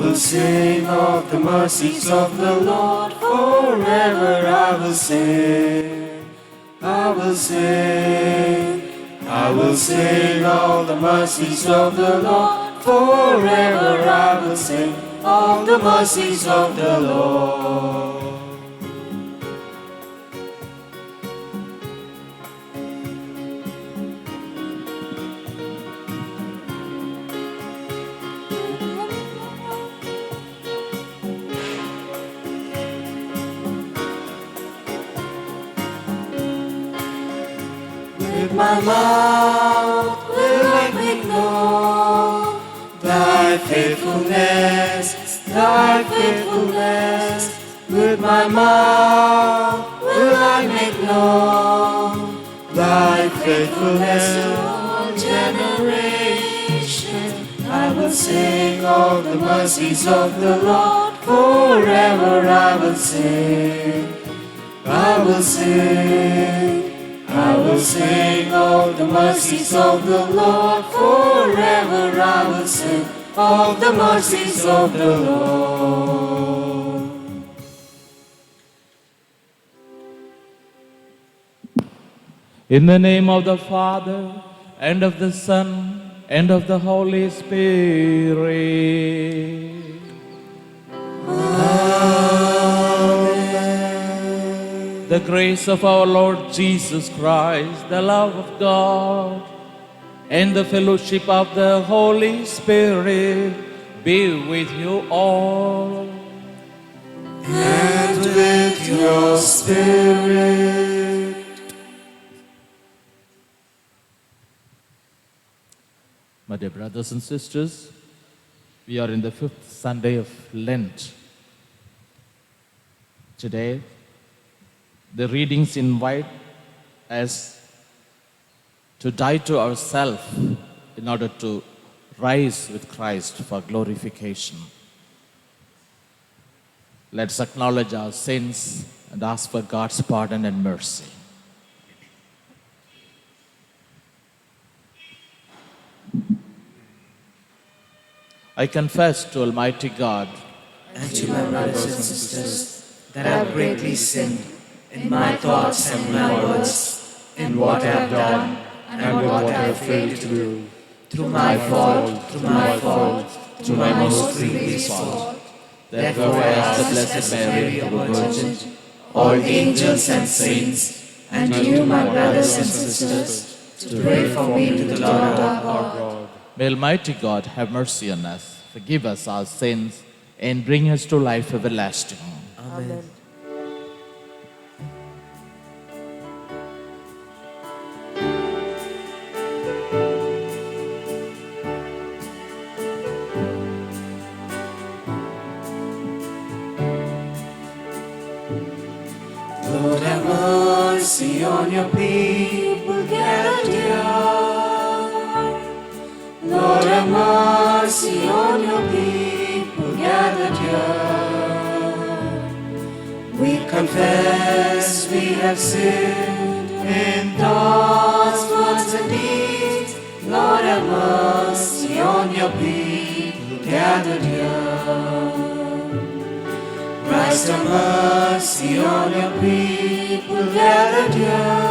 will sing of the mercies of the Lord forever. I will sing, I will sing, I will sing of the mercies of the Lord forever. I will sing of the mercies of the Lord. With my mouth will I make known thy faithfulness, thy faithfulness. With my mouth will I make known thy faithfulness to all generations. I will sing of the mercies of the Lord forever. I will sing, I will sing, I will sing of the mercies of the Lord forever. I will sing of the mercies of the Lord. In the name of the Father, and of the Son, and of the Holy Spirit. The grace of our Lord Jesus Christ, the love of God, and the fellowship of the Holy Spirit be with you all. And with your spirit. My dear brothers and sisters, we are in the 5th Sunday of Lent. Today, the readings invite us to die to ourselves in order to rise with Christ for glorification. Let's acknowledge our sins and ask for God's pardon and mercy. I confess to Almighty God and to my brothers and sisters that I have greatly sinned in my thoughts and my words, in what I have done and what I have failed to do, through my fault, through my most grievous fault. Therefore I ask the Blessed Mary, our Virgin, all angels and saints, and you, my brothers and sisters, to pray for me to the Lord our God. May Almighty God have mercy on us, forgive us our sins, and bring us to life everlasting. Amen. Lord, have mercy on your people gathered here. Lord, have mercy on your people gathered here. We confess we have sinned in thoughts, words, and deeds. Lord, have mercy on your people gathered here. Christ, have mercy on your people gathered here.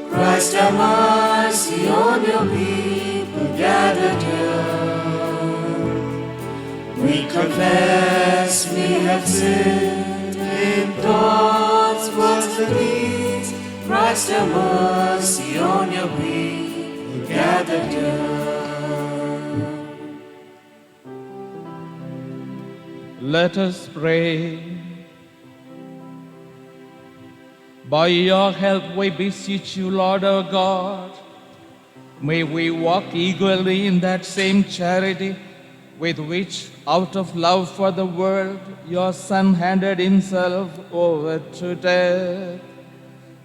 Christ, have mercy on your people gathered here. We confess we have sinned in thoughts, words, and deeds. Christ, have mercy on your people gathered here. Let us pray. By your help we beseech you, Lord our God. May we walk eagerly in that same charity with which, out of love for the world, your Son handed himself over to death.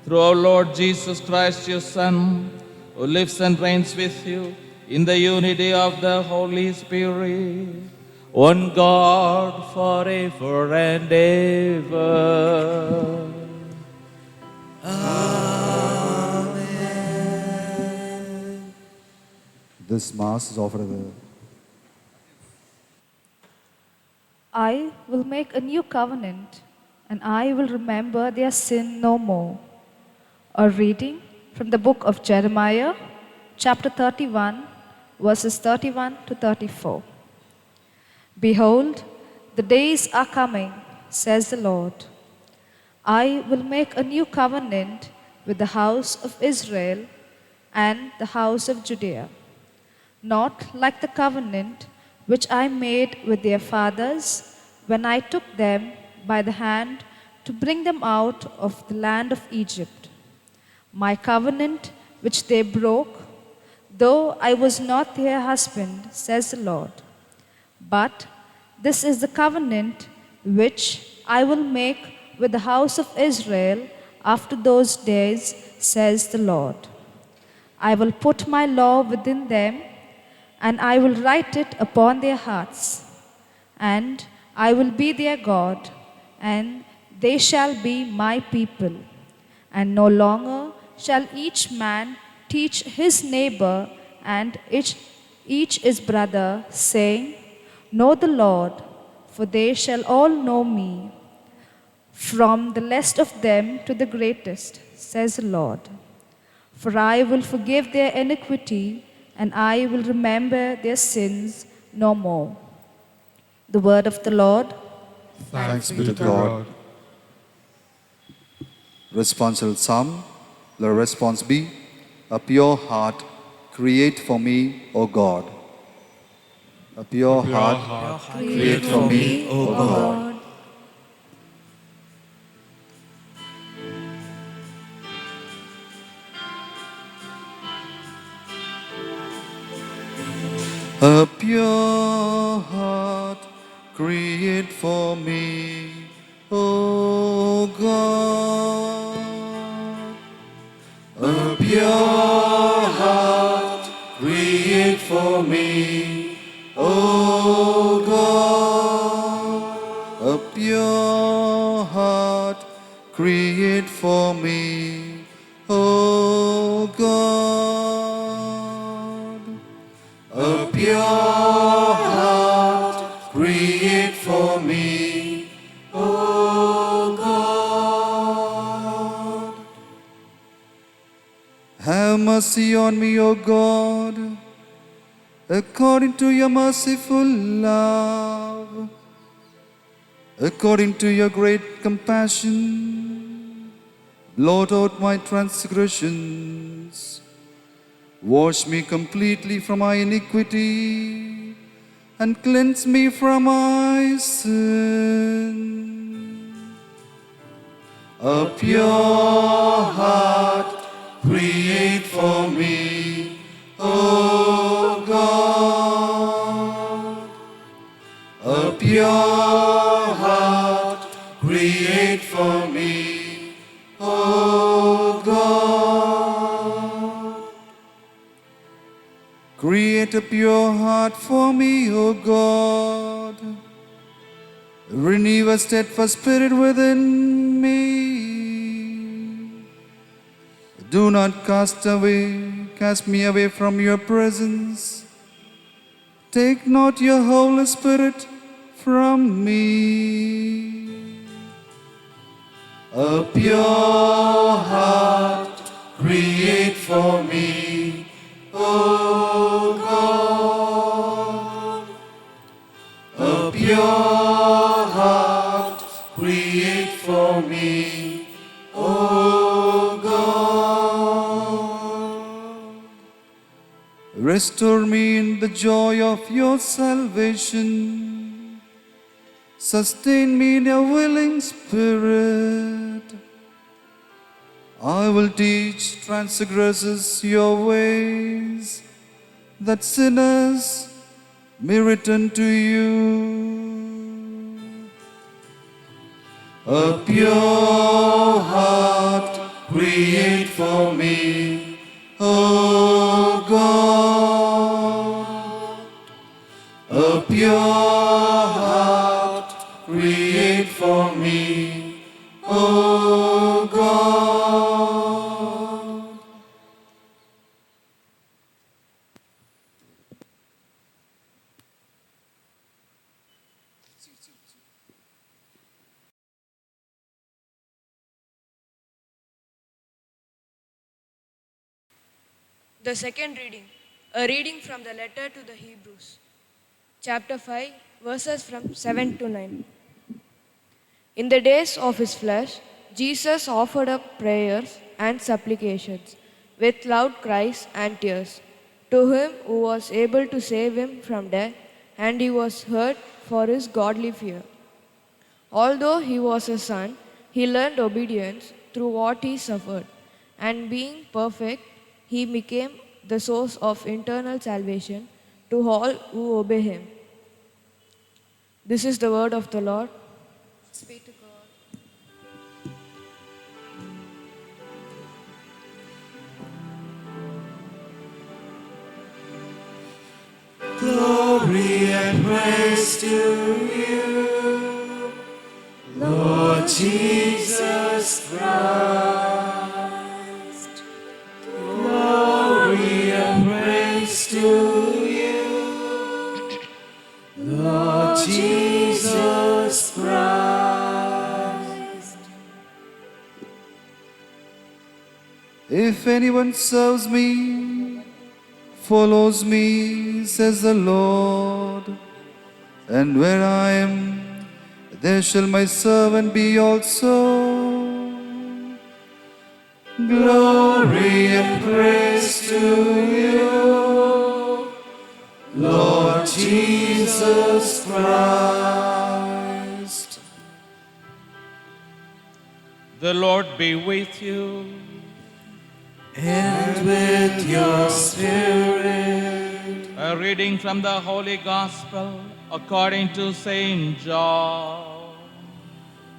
Through our Lord Jesus Christ, your Son, who lives and reigns with you in the unity of the Holy Spirit, one God forever and ever. This Mass is offered I will make a new covenant, and I will remember their sin no more. A reading from the book of Jeremiah, chapter 31, verses 31 to 34. Behold, the days are coming, says the Lord. I will make a new covenant with the house of Israel and the house of Judea, not like the covenant which I made with their fathers when I took them by the hand to bring them out of the land of Egypt. My covenant which they broke, though I was not their husband, says the Lord. But this is the covenant which I will make with the house of Israel after those days, says the Lord. I will put my law within them, and I will write it upon their hearts. And I will be their God, and they shall be my people. And no longer shall each man teach his neighbor and each his brother, saying, Know the Lord, for they shall all know me, from the least of them to the greatest, says the Lord. For I will forgive their iniquity, and I will remember their sins no more. The word of the Lord. Thanks be to God. Responsorial Psalm. The response be, a pure heart create for me, O God. A pure heart create for me, O God. A pure heart create for me, O God. A pure heart create for me, O God. A pure heart create for me, O God. A pure heart create for me, O God. Have mercy on me, O God, according to your merciful love, according to your great compassion. Blot out my transgressions. Wash me completely from my iniquity and cleanse me from my sin. A pure heart create for me, O God. A pure heart create for me, O God. Create a pure heart for me, O God. Renew a steadfast spirit within me. Do not cast me away from your presence. Take not your Holy Spirit from me. A pure heart create for me, O God. A pure heart create for me, O God. Restore me in the joy of your salvation. Sustain me in a willing spirit. I will teach transgressors your ways, that sinners may return to you. A pure heart create for me, O God. A pure heart create for me, O God. The second reading, a reading from the letter to the Hebrews, chapter 5, verses from 7 to 9. In the days of his flesh, Jesus offered up prayers and supplications with loud cries and tears to him who was able to save him from death, and he was heard for his godly fear. Although he was a son, he learned obedience through what he suffered, and being perfect, he became the source of eternal salvation to all who obey him. This is the word of the Lord. Speak to God. Glory and praise to you, Lord Jesus Christ. Glory and praise to you, Lord Jesus Christ. If anyone serves me, follows me, says the Lord, and where I am, there shall my servant be also. Glory and praise to you, Lord Jesus Christ. The Lord be with you. And with your spirit. A reading from the Holy Gospel according to Saint John.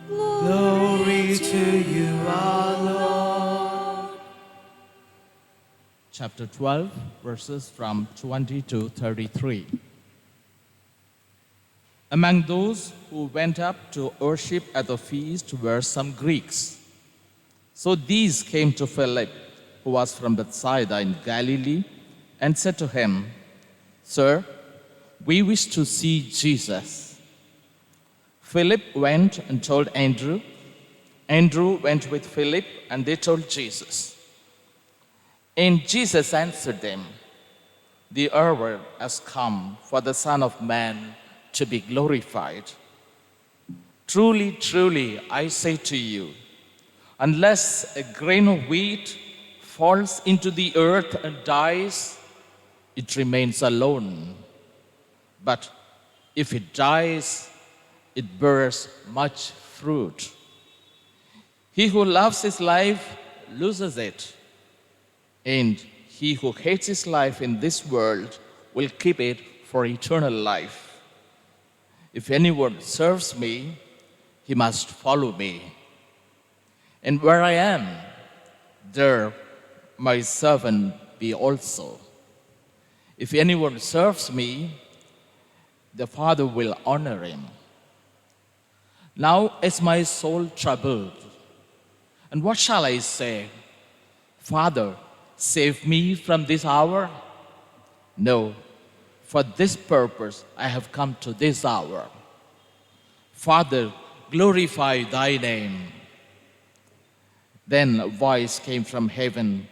Glory to you, our Lord. Chapter 12, verses from 20 to 33. Among those who went up to worship at the feast were some Greeks. So these came to Philip, who was from Bethsaida in Galilee, and said to him, "Sir, we wish to see Jesus." Philip went and told Andrew. Andrew went with Philip, and they told Jesus. And Jesus answered them, "The hour has come for the Son of Man to be glorified. Truly, truly, I say to you, unless a grain of wheat falls into the earth and dies, it remains alone. But if it dies, it bears much fruit. He who loves his life loses it, and he who hates his life in this world will keep it for eternal life. If anyone serves me, he must follow me. And where I am, there my servant be also. If anyone serves me, the Father will honor him. Now is my soul troubled, and what shall I say? Father, save me from this hour? No, for this purpose I have come to this hour. Father, glorify thy name. Then a voice came from heaven,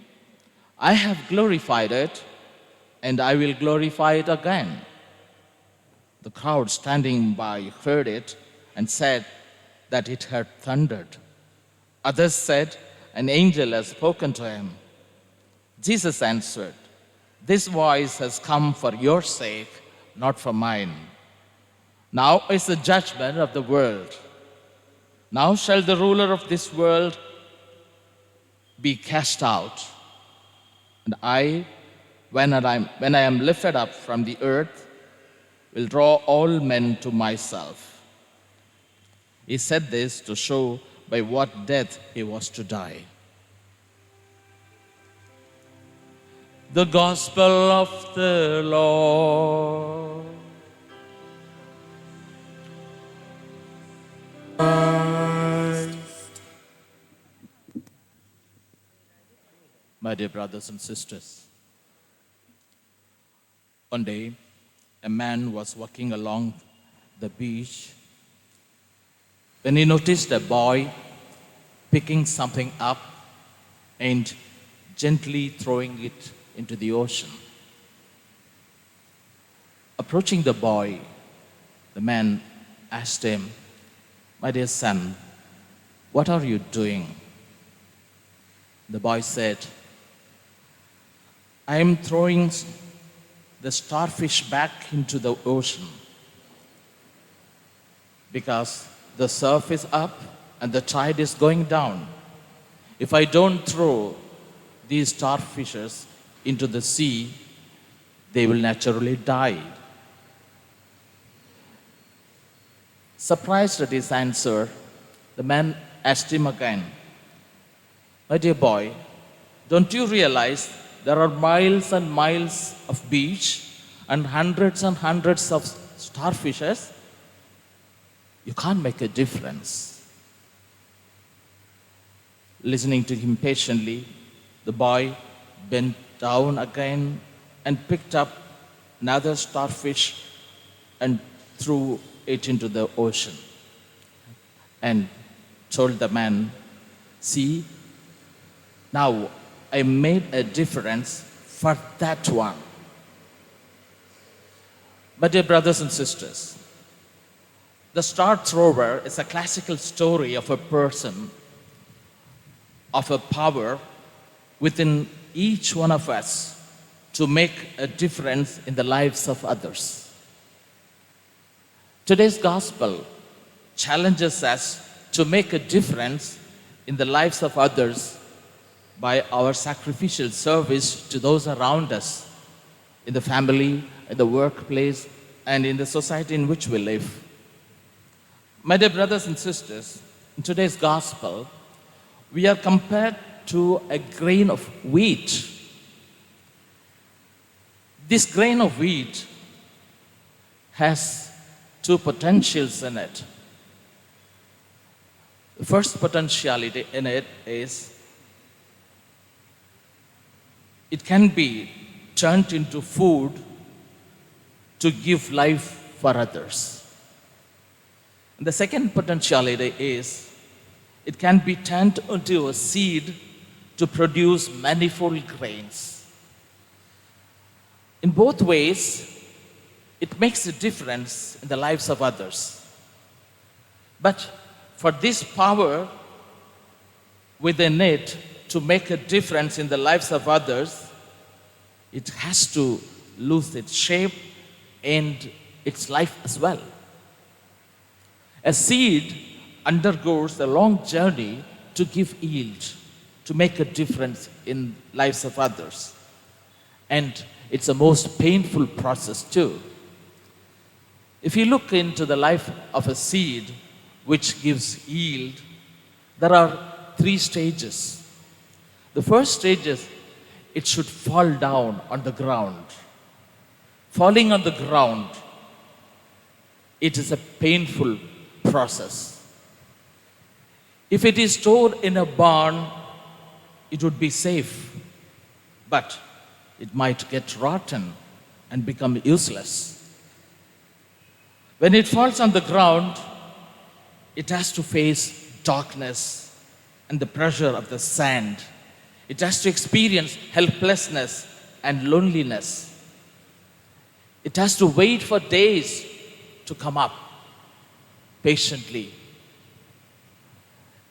I have glorified it, and I will glorify it again. The crowd standing by heard it and said that it had thundered. Others said, an angel has spoken to him. Jesus answered, this voice has come for your sake, not for mine. Now is the judgment of the world. Now shall the ruler of this world be cast out. And I, when I am lifted up from the earth, will draw all men to myself. He said this to show by what death he was to die. The Gospel of the Lord. My dear brothers and sisters, one day a man was walking along the beach when he noticed a boy picking something up and gently throwing it into the ocean. Approaching the boy, the man asked him, "My dear son, what are you doing?" The boy said, "I am throwing the starfish back into the ocean because the surf is up and the tide is going down. If I don't throw these starfishes into the sea, they will naturally die." Surprised at his answer, the man asked him again, "My dear boy, don't you realize there are miles and miles of beach and hundreds of starfishes? You can't make a difference." Listening to him patiently, the boy bent down again and picked up another starfish and threw it into the ocean and told the man, "See, now I made a difference for that one." My dear brothers and sisters, the star thrower is a classical story of a person, of a power within each one of us to make a difference in the lives of others. Today's gospel challenges us to make a difference in the lives of others by our sacrificial service to those around us, in the family, in the workplace, and in the society in which we live. My dear brothers and sisters, in today's gospel, we are compared to a grain of wheat. This grain of wheat has two potentials in it. The first potentiality in it is it can be turned into food to give life for others. And the second potentiality is it can be turned into a seed to produce manifold grains. In both ways, it makes a difference in the lives of others. But for this power within it to make a difference in the lives of others, it has to lose its shape and its life as well. A seed undergoes a long journey to give yield, to make a difference in lives of others. And it's a most painful process too. If you look into the life of a seed which gives yield, there are 3 stages. The first stage is it should fall down on the ground. Falling on the ground, it is a painful process. If it is stored in a barn, it would be safe, but it might get rotten and become useless. When it falls on the ground, it has to face darkness and the pressure of the sand. It has to experience helplessness and loneliness. It has to wait for days to come up patiently.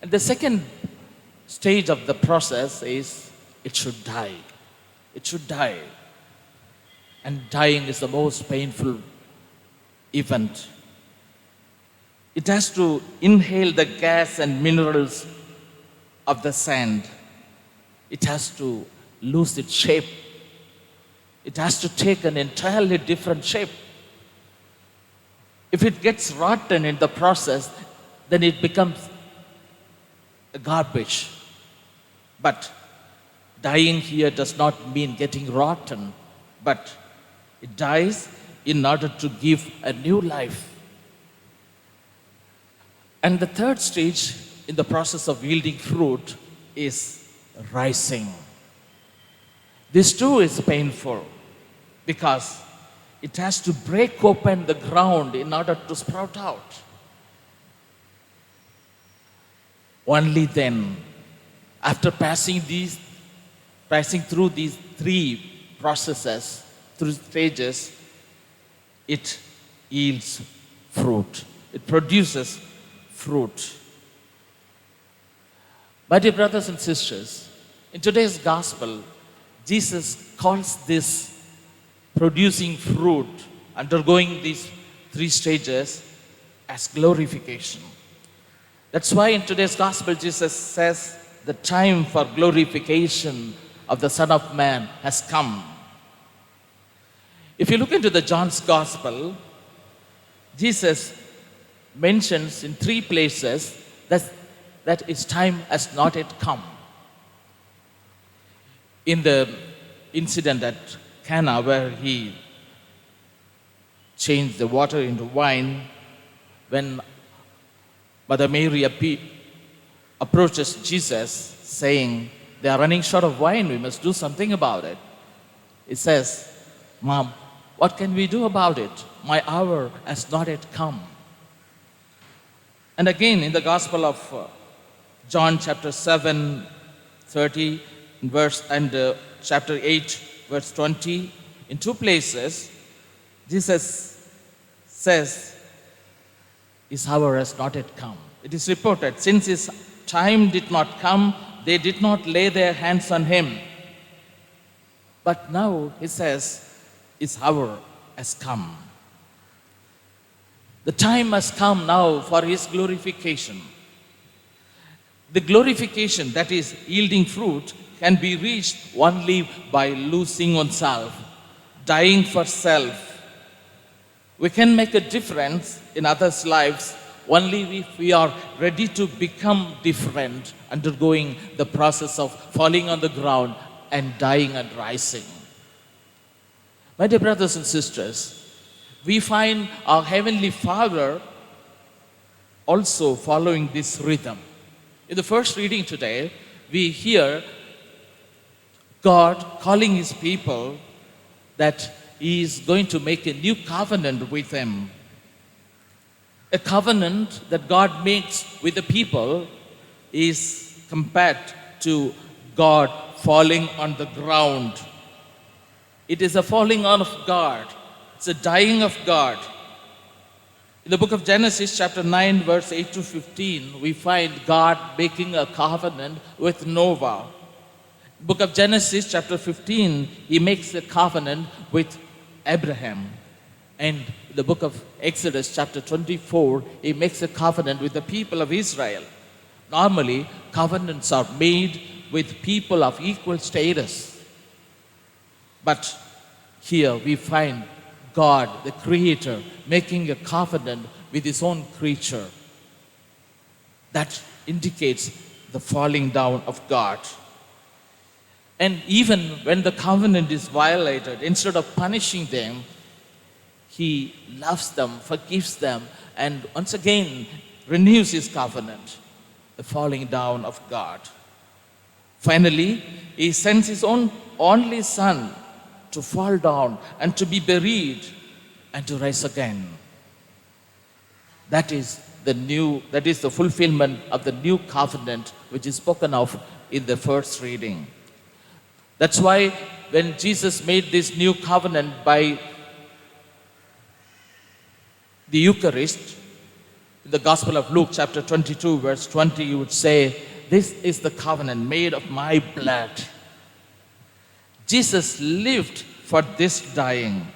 And the second stage of the process is it should die. It should die. And dying is the most painful event. It has to inhale the gas and minerals of the sand. It has to lose its shape. It has to take an entirely different shape. If it gets rotten in the process, then it becomes a garbage. But dying here does not mean getting rotten, but it dies in order to give a new life. And the third stage in the process of yielding fruit is rising. This too is painful because it has to break open the ground in order to sprout out. Only then, after passing through these 3 processes, through stages, it yields fruit. It produces fruit. My dear brothers and sisters, in today's gospel, Jesus calls this producing fruit, undergoing these three stages, as glorification. That's why in today's gospel, Jesus says the time for glorification of the Son of Man has come. If you look into the John's gospel, Jesus mentions in three places that his time has not yet come. In the incident at Cana, where he changed the water into wine, when Mother Mary approaches Jesus saying, "They are running short of wine, we must do something about it." He says, "Mom, what can we do about it? My hour has not yet come." And again, in the Gospel of John chapter 7, 30, and chapter 8, verse 20, in two places, Jesus says, his hour has not yet come. It is reported, since his time did not come, they did not lay their hands on him. But now, he says, his hour has come. The time has come now for his glorification. The glorification, that is yielding fruit, can be reached only by losing oneself, dying for self. We can make a difference in others' lives only if we are ready to become different, undergoing the process of falling on the ground and dying and rising. My dear brothers and sisters, we find our Heavenly Father also following this rhythm. In the first reading today, we hear God calling his people that he is going to make a new covenant with them. A covenant that God makes with the people is compared to God falling on the ground. It is a falling on of God. It's a dying of God. In the book of Genesis, chapter 9, verse 8 to 15, we find God making a covenant with Noah. Book of Genesis, chapter 15, he makes a covenant with Abraham. And in the book of Exodus, chapter 24, he makes a covenant with the people of Israel. Normally, covenants are made with people of equal status. But here we find God, the Creator, making a covenant with his own creature. That indicates the falling down of God. And even when the covenant is violated, instead of punishing them, he loves them, forgives them, and once again renews his covenant, the falling down of God. Finally, he sends his own only Son to fall down and to be buried and to rise again. That is the fulfillment of the new covenant which is spoken of in the first reading. That's why when Jesus made this new covenant by the Eucharist, in the Gospel of Luke, chapter 22, verse 20, you would say, "This is the covenant made of my blood." Jesus lived for this dying.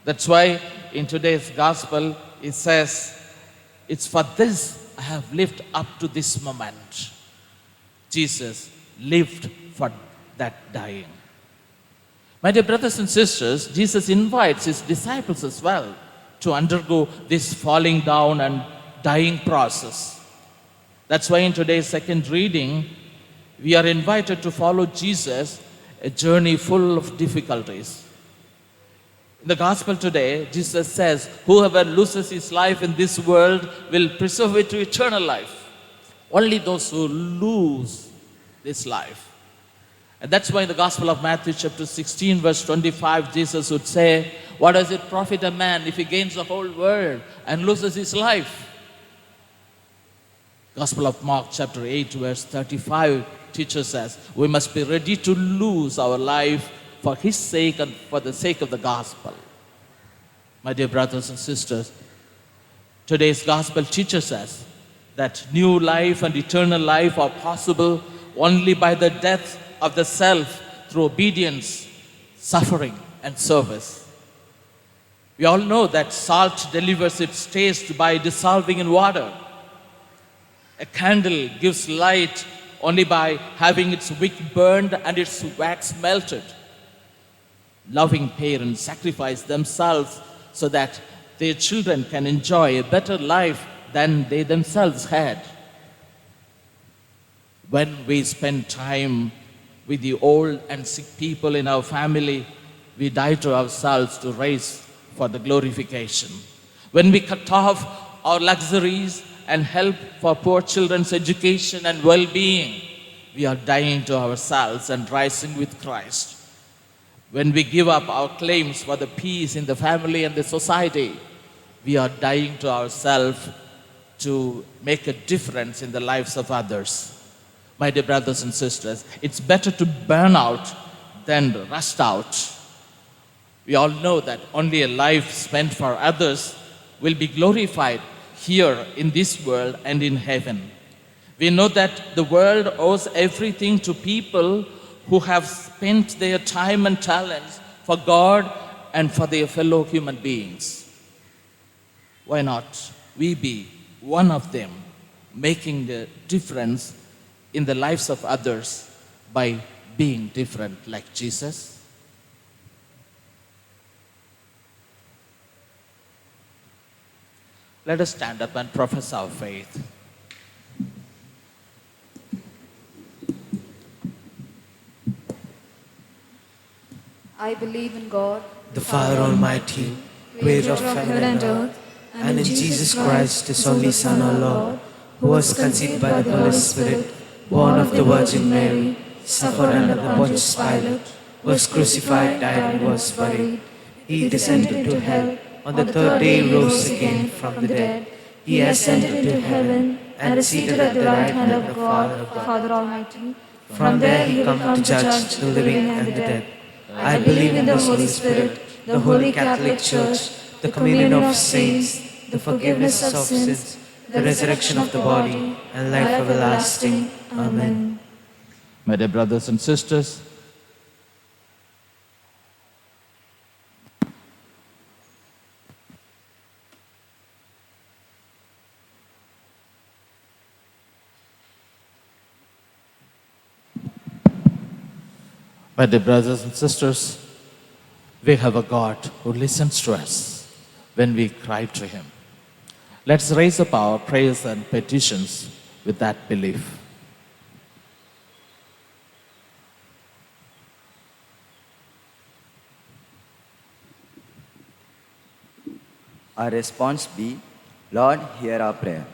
That's why in today's Gospel, it says, "It's for this I have lived up to this moment." Jesus lived for that dying. My dear brothers and sisters, Jesus invites his disciples as well to undergo this falling down and dying process. That's why in today's second reading, we are invited to follow Jesus, a journey full of difficulties. In the gospel today, Jesus says, "Whoever loses his life in this world will preserve it to eternal life." Only those who lose this life. And that's why in the Gospel of Matthew chapter 16, verse 25, Jesus would say, "What does it profit a man if he gains the whole world and loses his life?" Gospel of Mark chapter 8, verse 35 teaches us we must be ready to lose our life for His sake and for the sake of the gospel. My dear brothers and sisters, today's gospel teaches us that new life and eternal life are possible only by the death of the self through obedience, suffering, and service. We all know that salt delivers its taste by dissolving in water. A candle gives light only by having its wick burned and its wax melted. Loving parents sacrifice themselves so that their children can enjoy a better life than they themselves had. When we spend time with the old and sick people in our family, we die to ourselves to raise for the glorification. When we cut off our luxuries and help for poor children's education and well-being, we are dying to ourselves and rising with Christ. When we give up our claims for the peace in the family and the society, we are dying to ourselves to make a difference in the lives of others. My dear brothers and sisters, it's better to burn out than rust out. We all know that only a life spent for others will be glorified here in this world and in heaven. We know that the world owes everything to people who have spent their time and talents for God and for their fellow human beings. Why not we be one of them, making the difference in the lives of others by being different like Jesus? Let us stand up and profess our faith. I believe in God, the Father Almighty, creator of heaven and earth, and in Jesus Christ, His only Son, our Lord, who was conceived by the Holy Spirit, born of the Virgin Mary, suffered under Pontius Pilate, was crucified, died, and was buried. He descended to hell. On the third day He rose again from the dead. He ascended to heaven and is seated at the right hand of God, the Father Almighty. From there He will come to judge the living and the dead. I believe in the Holy Spirit, the Holy Catholic Church, the communion of saints, the forgiveness of sins, the resurrection of the body, and life everlasting. Amen. My dear brothers and sisters, we have a God who listens to us when we cry to Him. Let's raise up our prayers and petitions with that belief. Our response be, Lord, hear our prayer.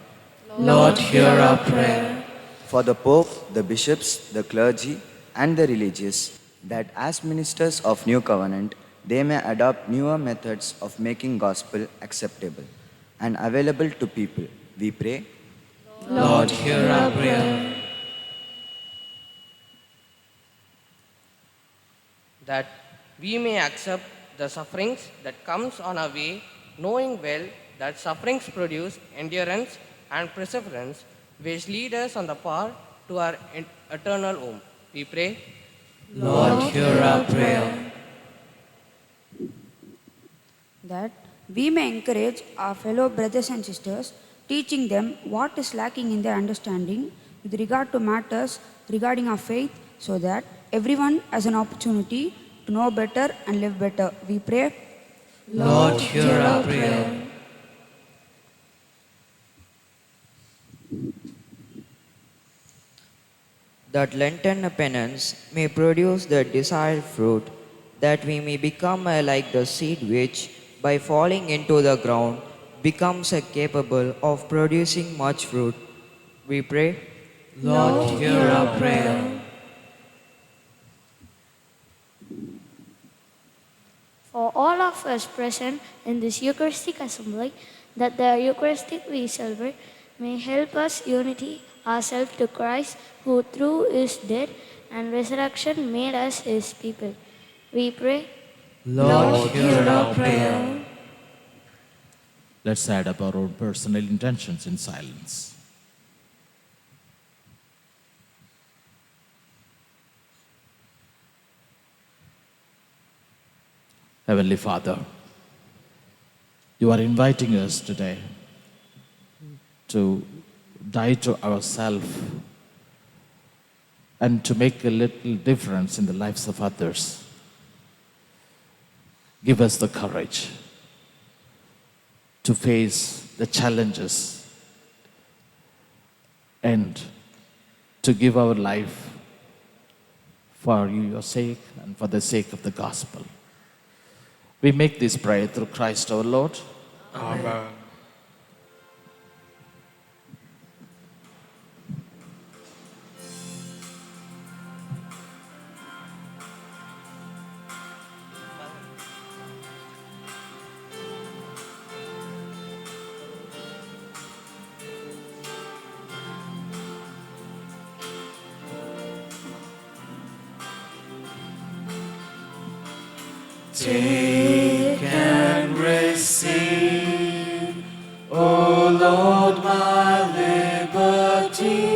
Lord, hear our prayer. For the Pope, the bishops, the clergy, and the religious, that as ministers of New Covenant, they may adopt newer methods of making gospel acceptable and available to people. We pray, Lord, hear our prayer. That we may accept the sufferings that comes on our way, knowing well that sufferings produce endurance and perseverance, which lead us on the path to our eternal home. We pray, Lord, hear our prayer. That we may encourage our fellow brothers and sisters, teaching them what is lacking in their understanding with regard to matters regarding our faith, so that everyone has an opportunity to know better and live better. We pray, Lord, hear our prayer. That Lenten penance may produce the desired fruit, that we may become like the seed which, by falling into the ground, becomes capable of producing much fruit. We pray, Lord, hear our prayer. For all of us present in this Eucharistic assembly, that the Eucharistic we celebrate may help us unity ourselves to Christ, who through His death and resurrection made us His people. we pray. Lord, hear our prayer. Let's add up our own personal intentions in silence. Heavenly Father, you are inviting us today to die to ourselves and to make a little difference in the lives of others. Give us the courage to face the challenges and to give our life for your sake and for the sake of the gospel. We make this prayer through Christ our Lord. Amen. Take and receive, O Lord, my liberty.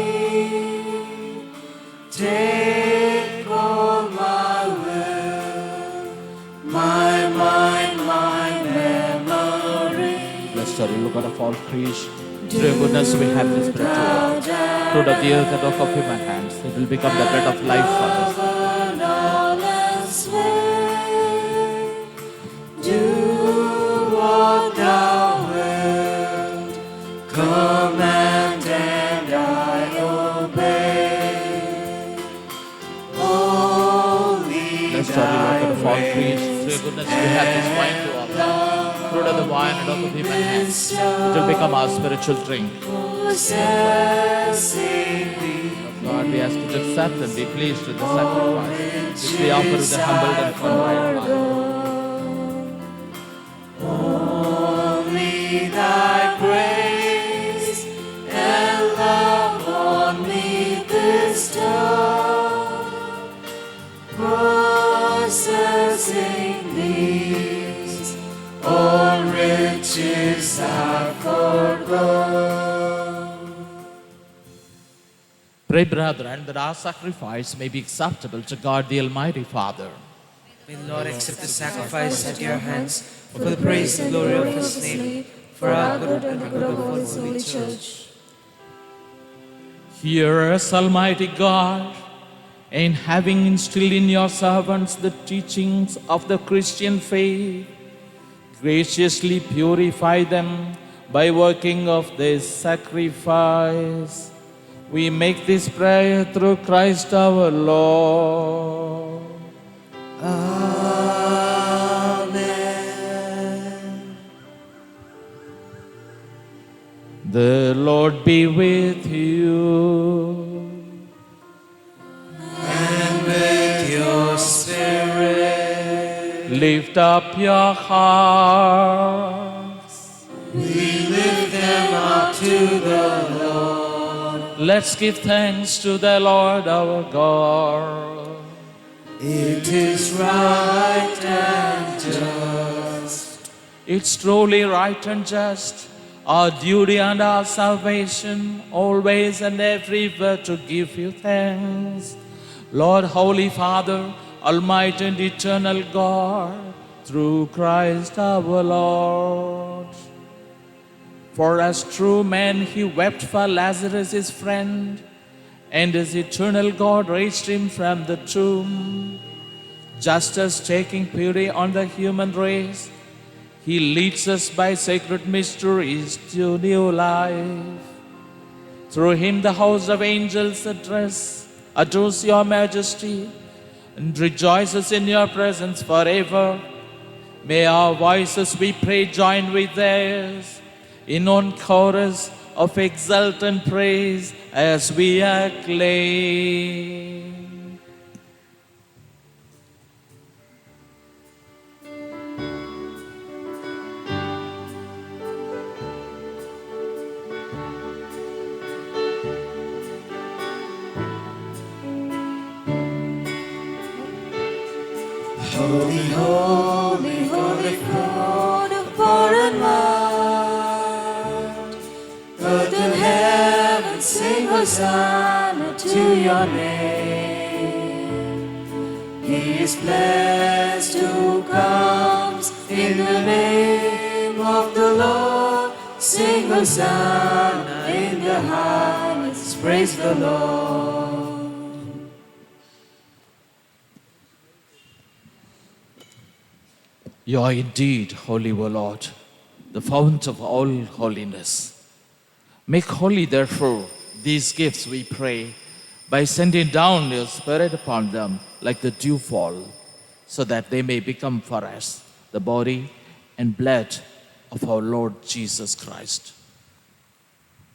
Take all my will, my mind, my memory. Blessed are you, God of all creation. Through your goodness we have this bread to eat. Fruit of the earth and work of human hands. It will become the bread of life for us. Do what thou wilt, command and I obey. Only Blessed are you, Lord God of all creation. Through your goodness we have this wine to offer. Fruit of the vine and work of human hands. It will become our spiritual drink. Lord, we ask you to accept and be pleased with the sacrifice which we offer with a humble and contrite heart. only thy grace and love on me bestow, possessing these, all riches I forego. Pray, brethren, that our sacrifice may be acceptable to God the Almighty Father. May the Lord accept the sacrifice at your hands for the praise and glory of his name, for our good and the good of his holy church. Hear us, Almighty God, in having instilled in your servants the teachings of the Christian faith, graciously purify them by working of this sacrifice. We make this prayer through Christ our Lord. Amen. The Lord be with you. And with your spirit, Lift up your hearts. we lift them up to the Lord. Let's give thanks to the Lord our God. It is right and just. It's truly right and just, our duty and our salvation, always and everywhere to give you thanks. Lord, Holy Father, Almighty and eternal God, through Christ our Lord. For as true man he wept for Lazarus his friend, and as eternal God raised him from the tomb. Just as taking pity on the human race, he leads us by sacred mysteries to new life. Through him the host of angels adores your majesty, and rejoices in your presence forever. May our voices, we pray, join with theirs in one chorus of exultant praise as we acclaim. Holy, holy, holy Lord of power and might. Earth and heaven sing Hosanna to your name. He is blessed who comes in the name of the Lord. Sing Hosanna in the highest. Praise the Lord. You are indeed holy, O Lord, the fount of all holiness. Make holy, therefore, these gifts, we pray, by sending down your Spirit upon them like the dewfall, so that they may become for us the body and blood of our Lord Jesus Christ.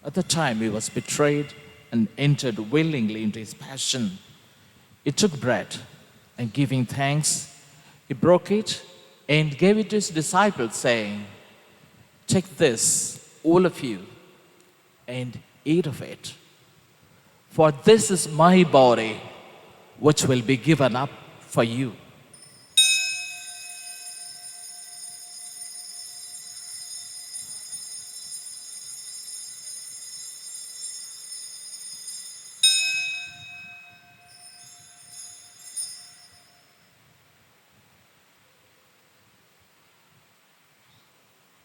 At the time he was betrayed and entered willingly into his passion, he took bread, and giving thanks, he broke it and gave it to his disciples, saying, "Take this, all of you, and eat of it. For this is my body, which will be given up for you."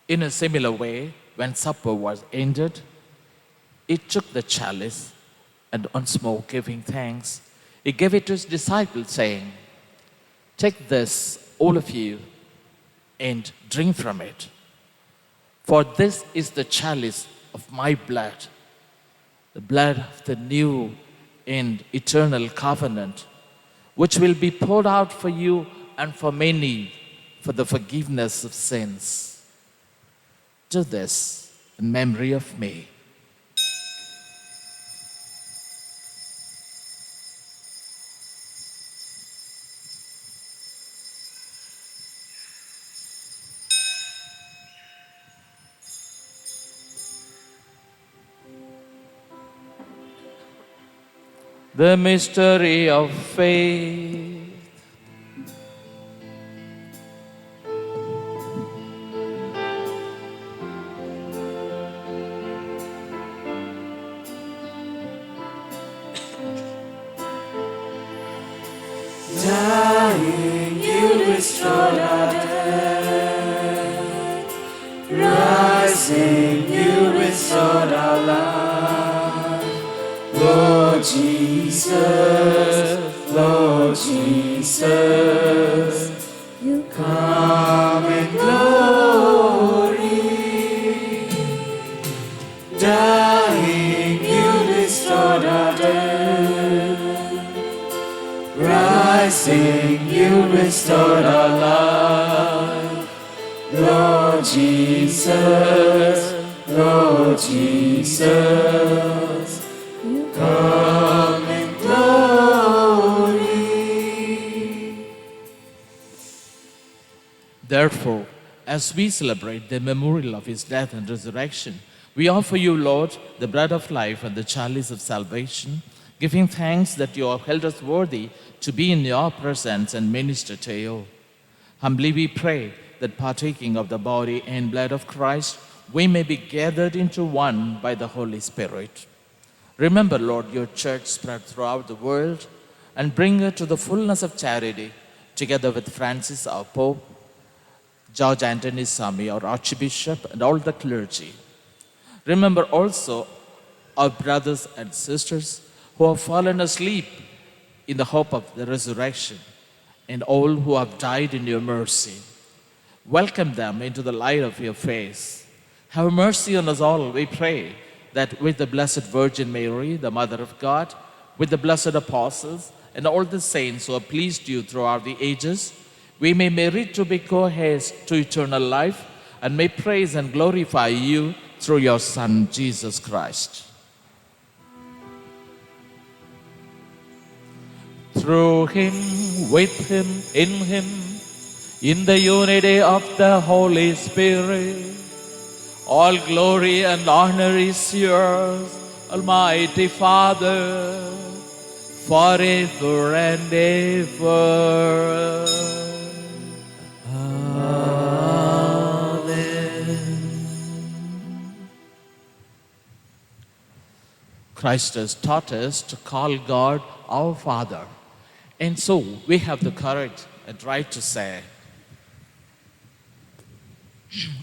In a similar way, when supper was ended, he took the chalice, and once more giving thanks, he gave it to his disciples, saying, "Take this, all of you, and drink from it. For this is the chalice of my blood, the blood of the new and eternal covenant, which will be poured out for you and for many for the forgiveness of sins. Do this in memory of me." The mystery of faith. Dying, you restored our death. Rising, you restored our life. Lord Jesus, Lord Jesus, you come in glory. Dying, you restored our death. Rising, you restored our life. Lord Jesus, Lord Jesus, you come in glory. Therefore, as we celebrate the memorial of his death and resurrection, we offer you, Lord, the bread of life and the chalice of salvation, giving thanks that you have held us worthy to be in your presence and minister to you. Humbly we pray that partaking of the body and blood of Christ, we may be gathered into one by the Holy Spirit. Remember, Lord, your church spread throughout the world, and bring her to the fullness of charity, together with Francis, our Pope, George Anthony Sami, our Archbishop, and all the clergy. Remember also our brothers and sisters who have fallen asleep in the hope of the resurrection, and all who have died in your mercy. Welcome them into the light of your face. Have mercy on us all, we pray, that with the Blessed Virgin Mary, the Mother of God, with the blessed apostles, and all the saints who have pleased you throughout the ages, we may merit to be co-heirs to eternal life, and may praise and glorify you through your Son, Jesus Christ. Through him, with him, in the unity of the Holy Spirit, all glory and honor is yours, Almighty Father, forever and ever. Christ has taught us to call God our Father. And so we have the courage and right to say,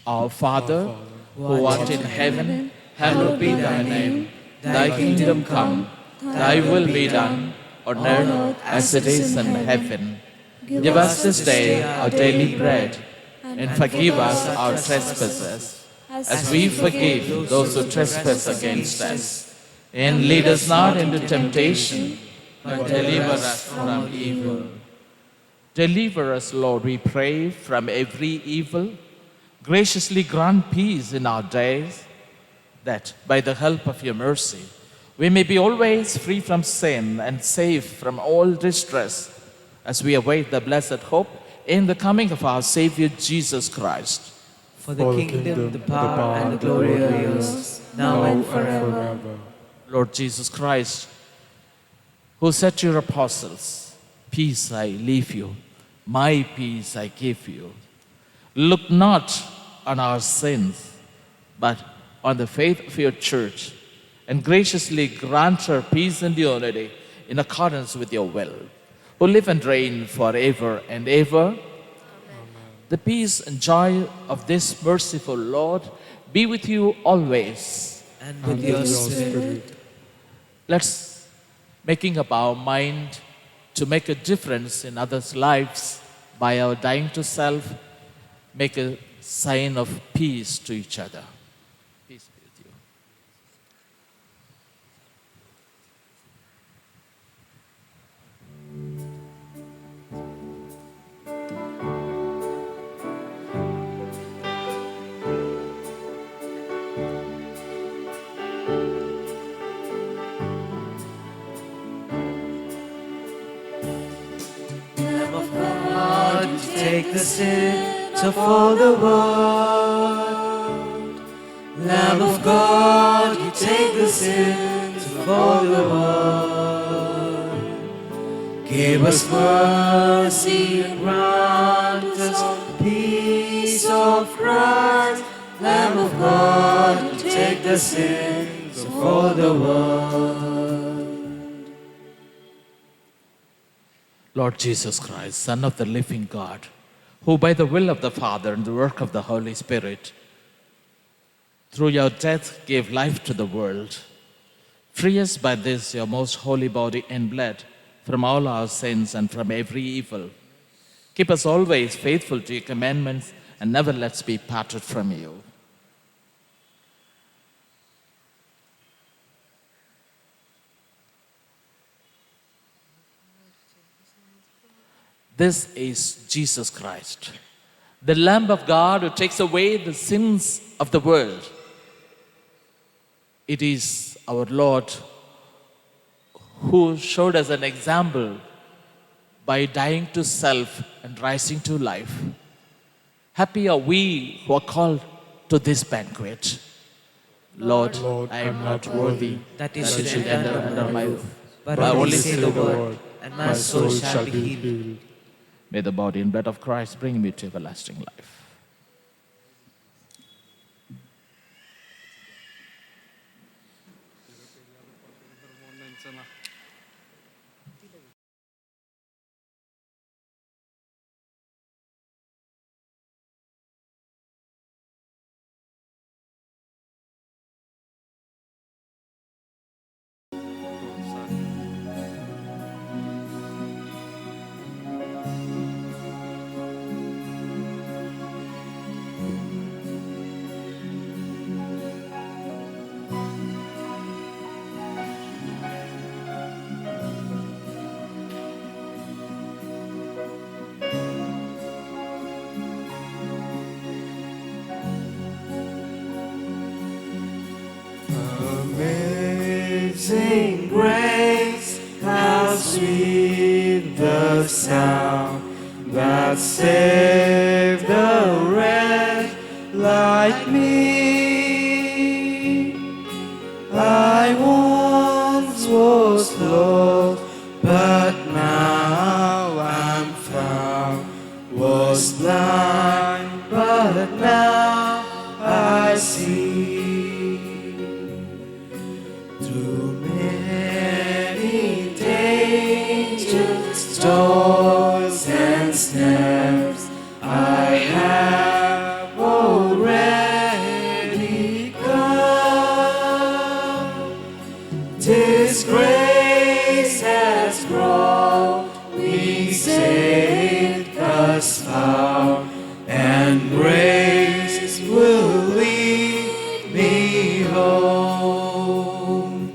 Our Father, who art in heaven, hallowed be thy name. Thy kingdom come, thy will be done, on earth as it is in heaven. Give us this day our daily bread, and forgive us our trespasses, as we forgive those who trespass against us. And lead us not into temptation, but deliver us from evil. Deliver us, Lord, we pray, from every evil. Graciously grant peace in our days, that by the help of your mercy, we may be always free from sin and safe from all distress, as we await the blessed hope in the coming of our Savior Jesus Christ. For the kingdom, the power, and the glory are yours, now and forever. Lord Jesus Christ, who said to your apostles, Peace I leave you, my peace I give you. Look not on our sins, but on the faith of your church, and graciously grant her peace and unity in accordance with your will, who live and reign forever and ever. Amen. The peace and joy of this merciful Lord be with you always. And with your spirit. Let's making up our mind to make a difference in others' lives by our dying to self, make a sign of peace to each other. Peace be with you. Lamb of God, you take the sins of all the world. Lamb of God, you take the sins of all the world. Give us mercy and grant us the peace of Christ. Lamb of God, you take the sins of all the world. Lord Jesus Christ, Son of the living God, who by the will of the Father and the work of the Holy Spirit, through your death gave life to the world, free us by this your most holy body and blood from all our sins and from every evil. Keep us always faithful to your commandments and never let us be parted from you. This is Jesus Christ, the Lamb of God who takes away the sins of the world. It is our Lord who showed us an example by dying to self and rising to life. Happy are we who are called to this banquet. Lord, I am not worthy that you should enter under my roof, but only say the word, and my soul shall be healed. May the body and blood of Christ bring me to everlasting life. Amazing grace, how sweet the sound that saved a wretch like me. I once was lost, but now I'm found. Was blind, but now I see. Through Many dangers, toils, and snares I have already come. Disgrace has brought me safe thus far, and grace will lead me home.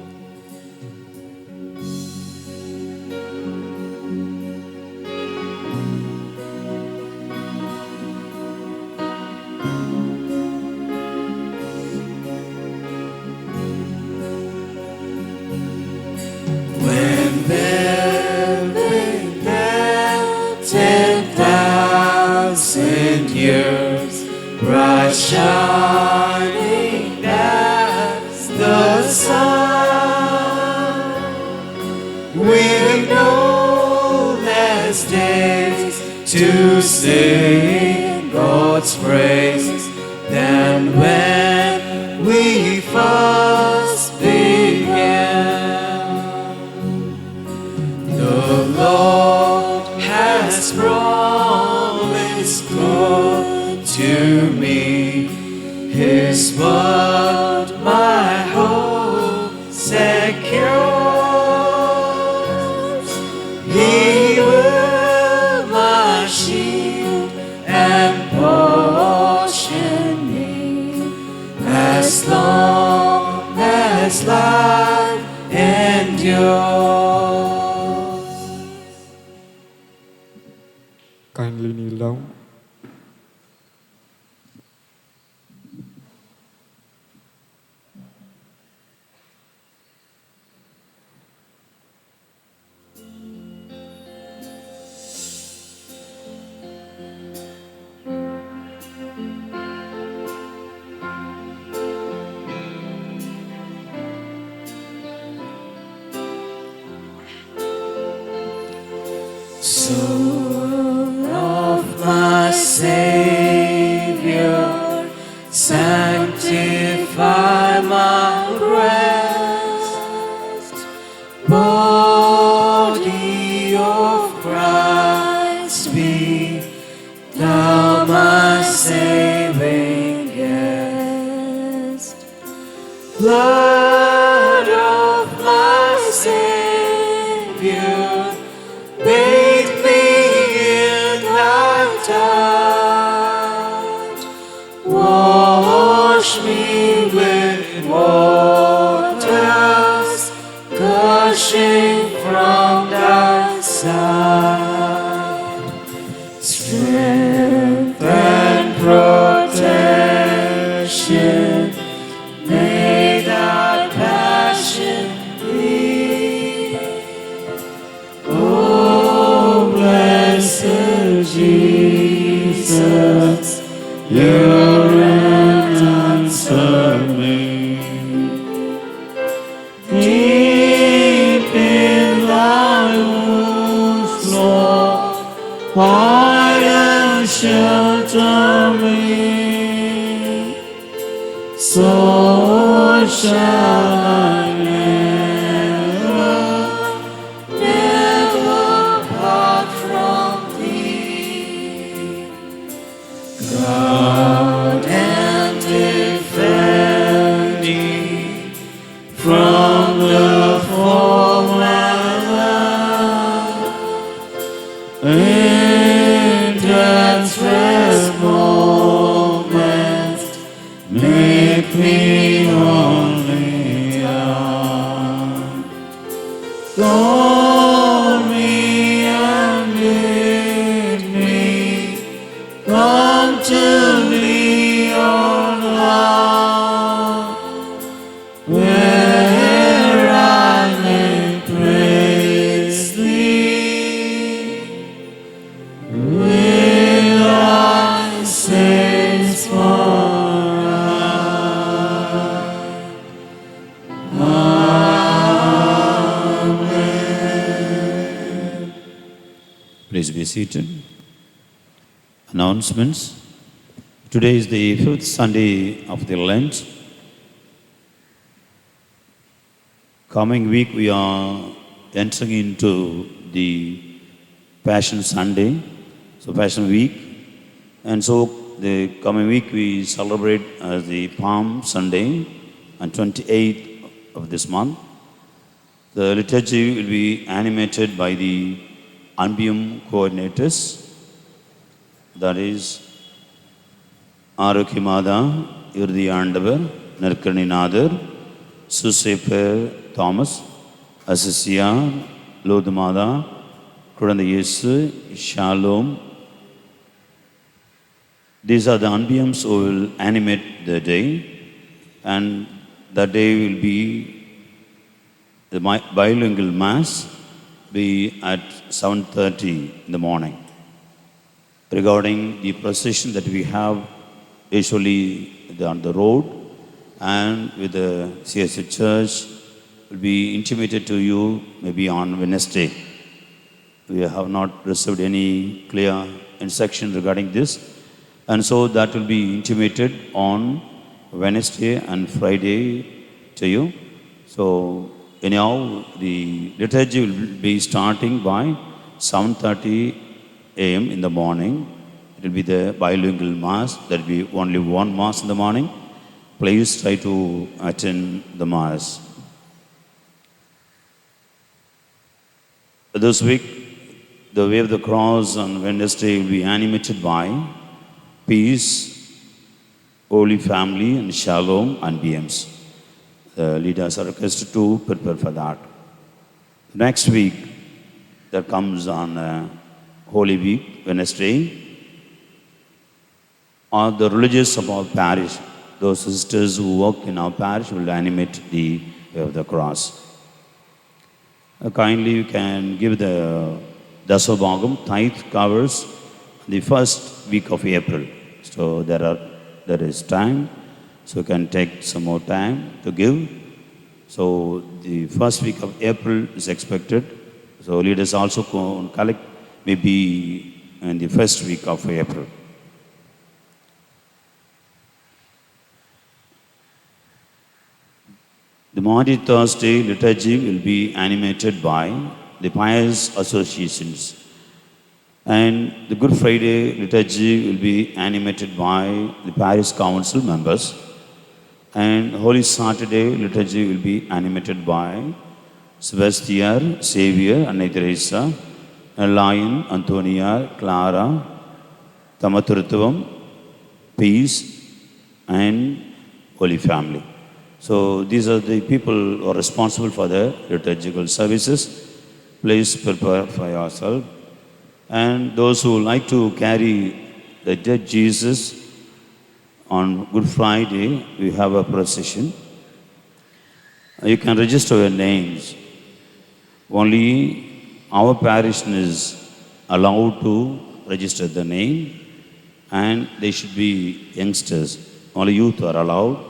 When living there 10,000 years, bright shining as the sun, with no less days to sing God's praise than when we first began. The Lord has promised good to me. His word my hope secures. He will my shield and portion me, as long as life endures. Kindly kneel down. Soul of my Savior, sanctify my breast. Body of Christ, be thou my saving guest. Blood of my Savior, bathe me in thy touch. Wash me with waters gushing from thy side. Strength and protection, may thy passion be. Oh, blessed Jesus, hear and answer me. Deep in thy wounds, Lord, hide and shelter me. So shall I never part from thee. Guard and defend me from the foe and love. In death's rest moment, make me only young. Call me and lead me, come to thee on high, where I may praise thee with thy saints Amen. Please be seated. Announcements. Today is the fifth Sunday of the Lent. Coming week, we are entering into the Passion Sunday, so Passion Week. And so the coming week, we celebrate as the Palm Sunday on 28th of this month. The liturgy will be animated by the Anbium coordinators, that is Arukimada, Irdi Andavar, Narkaninadar, Suseper Thomas, Asisia, Lodamada, Kuranda Yesu, Shalom. These are the Anbiums who will animate the day, and that day will be the bilingual mass be at 7:30 in the morning. Regarding the procession that we have usually on the road and with the CSC Church will be intimated to you maybe on Wednesday. We have not received any clear instruction regarding this, and so that will be intimated on Wednesday and Friday to you. So anyhow, the liturgy will be starting by 7:30 a.m. in the morning. It will be the bilingual mass. There will be only one mass in the morning. Please try to attend the mass. This week, the Way of the Cross on Wednesday will be animated by Peace, Holy Family, and Shalom and BMs. The leaders are requested to prepare for that. Next week, that comes on Holy Week, Wednesday, are the religious of our parish. Those sisters who work in our parish will animate the Way of the Cross. Kindly you can give the Dasobhagam, tithe covers the first week of April. So there is time, so you can take some more time to give. So the first week of April is expected. So leaders also collect maybe in the first week of April. The Maundy Thursday liturgy will be animated by the pious associations. And the Good Friday liturgy will be animated by the parish council members. And Holy Saturday liturgy will be animated by Sebastian, Xavier, Anna Teresa, Lion, Antonia, Clara, Tamaturuthavam, Peace, and Holy Family. So these are the people who are responsible for the liturgical services. Please prepare for yourself. And those who like to carry the dead Jesus on Good Friday, we have a procession. You can register your names. Only our parish is allowed to register the name, and they should be youngsters. Only youth are allowed.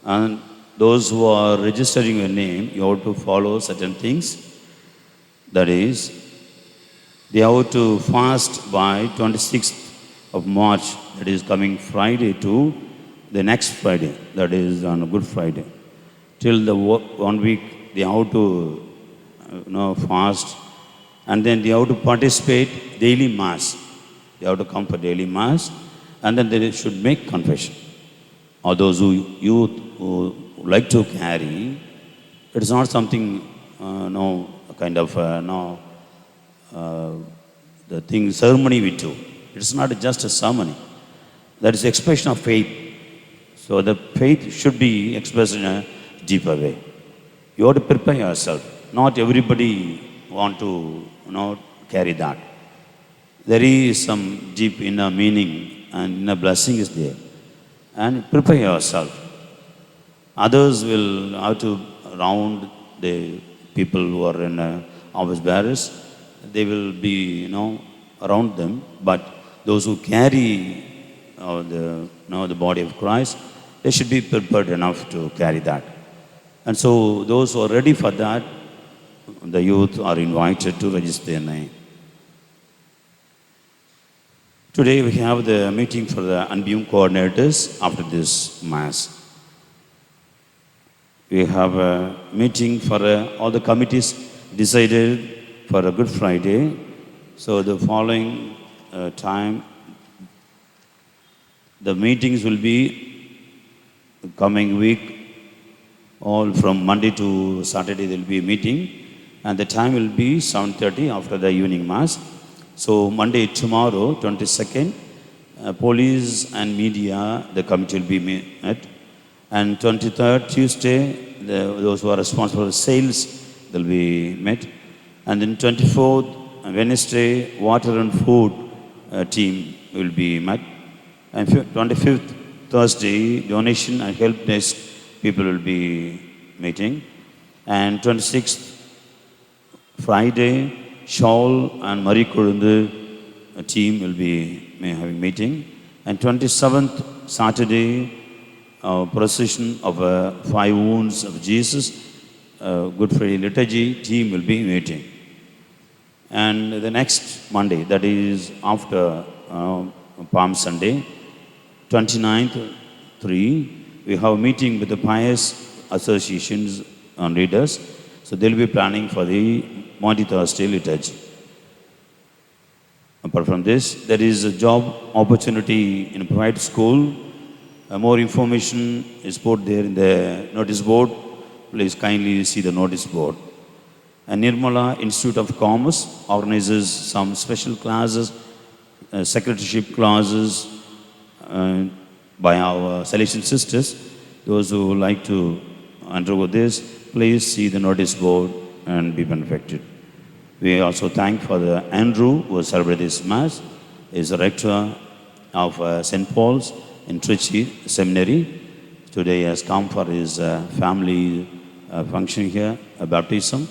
And those who are registering your name, you have to follow certain things. That is, they have to fast by 26th of March, that is coming Friday, to the next Friday, that is on Good Friday. Till the 1 week, they have to fast, and then they have to participate daily mass. They have to come for daily mass, and then they should make confession. Or those who like to carry, it is not something, the thing, ceremony we do. It's not just a ceremony. That is expression of faith. So the faith should be expressed in a deeper way. You have to prepare yourself. Not everybody want to, carry that. There is some deep inner meaning and inner blessing is there. And prepare yourself. Others will have to round the people who are in office bearers. They will be, around them. But those who carry the body of Christ, they should be prepared enough to carry that. And so those who are ready for that, the youth are invited to register their name. Today we have the meeting for the Anbium coordinators after this Mass. we have a meeting for all the committees decided for a Good Friday. So the following time, the meetings will be coming week, all from Monday to Saturday there will be a meeting, and the time will be 7:30 after the evening mass. So Monday, tomorrow, 22nd, police and media, the committee will be met. And 23rd, Tuesday, those who are responsible for sales, they'll be met. And then 24th, Wednesday, water and food team will be met. And 25th, Thursday, donation and help desk people will be meeting. And 26th, Friday, Shaul and Marie Kurundu team will be having meeting. And 27th, Saturday, procession of 5 wounds of Jesus, Good Friday liturgy team will be meeting. And the next Monday, that is after Palm Sunday, 29th, 3, we have a meeting with the pious associations and leaders. So they'll be planning for the Maundy Thursday liturgy. Apart from this, there is a job opportunity in a private school. More information is put there in the notice board. Please kindly see the notice board. And Nirmala Institute of Commerce organizes some special classes, secretaryship classes by our Salesian sisters. Those who would like to undergo this, please see the notice board and be benefited. We also thank for the Andrew who celebrated this Mass. He is the rector of St. Paul's in Trichy Seminary. Today he has come for his family function here, a baptism.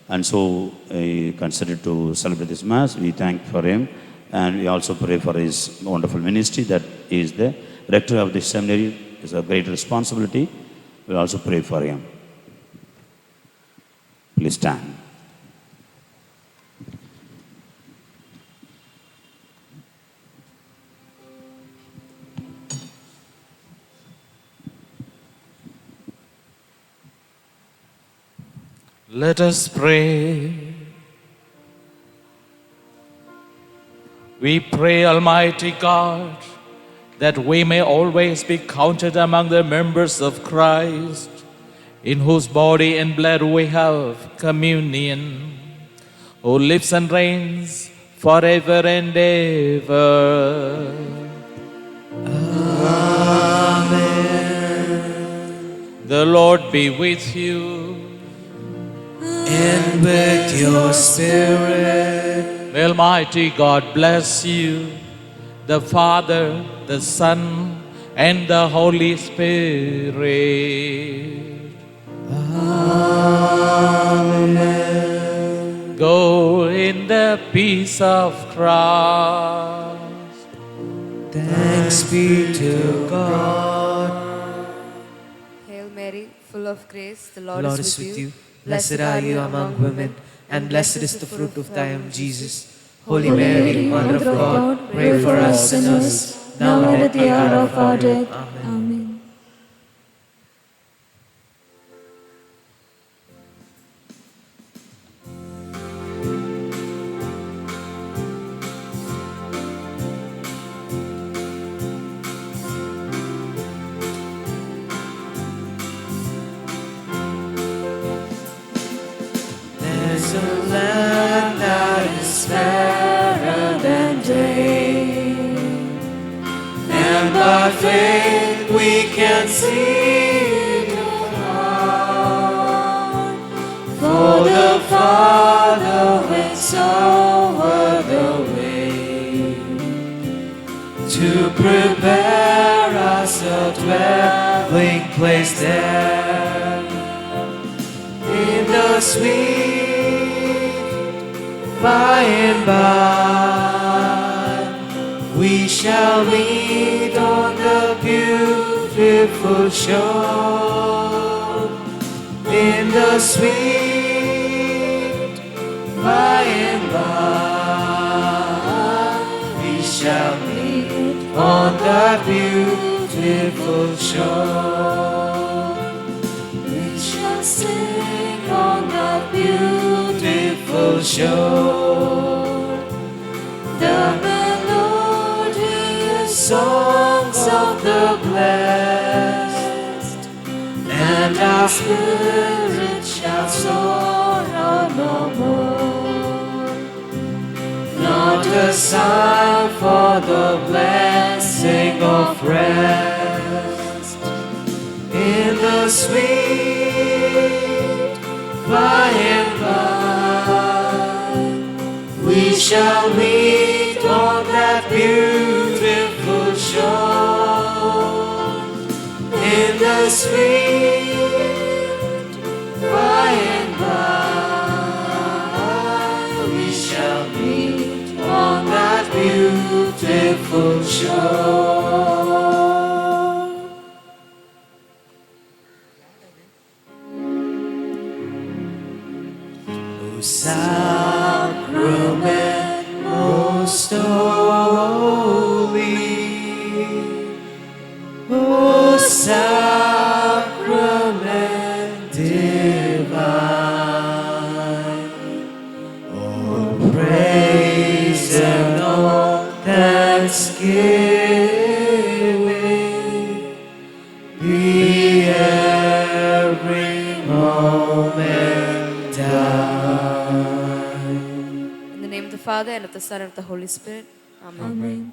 And so he considered to celebrate this Mass. We thank for him. And we also pray for his wonderful ministry that he is the rector of the seminary. It's a great responsibility. We'll also pray for him. Please stand. Let us pray. We pray, Almighty God, that we may always be counted among the members of Christ, in whose body and blood we have communion, who lives and reigns forever and ever. Amen. The Lord be with you. And with your spirit. May Almighty God bless you, the Father, the Son, and the Holy Spirit. Amen. Go in the peace of Christ. Thanks be to God. Hail Mary, full of grace, the The Lord is with you. Blessed are you among women, and blessed is the fruit of thy womb, Jesus. Holy Mary, Mother of God, pray for us sinners, now and at the hour of our death. Amen. There's a land that is fairer than day, and by faith we can see it afar. For the Father waits over the way to prepare us a dwelling place there. In the sweet by and by, we shall meet on the beautiful shore. In the sweet by and by, we shall meet on that beautiful shore. We shore. The melodious songs of the blessed, and our spirit shall sorrow no more. Not a sign for the blessing of rest in the sweet by and by. We shall meet on that beautiful shore in the sweet by and by. We shall meet on that beautiful shore. O sacrament most holy, O sacrament divine, all praise and all thanksgiving be every moment thine. In the name of the Father, and of the Son, and of the Holy Spirit. Amen. Amen.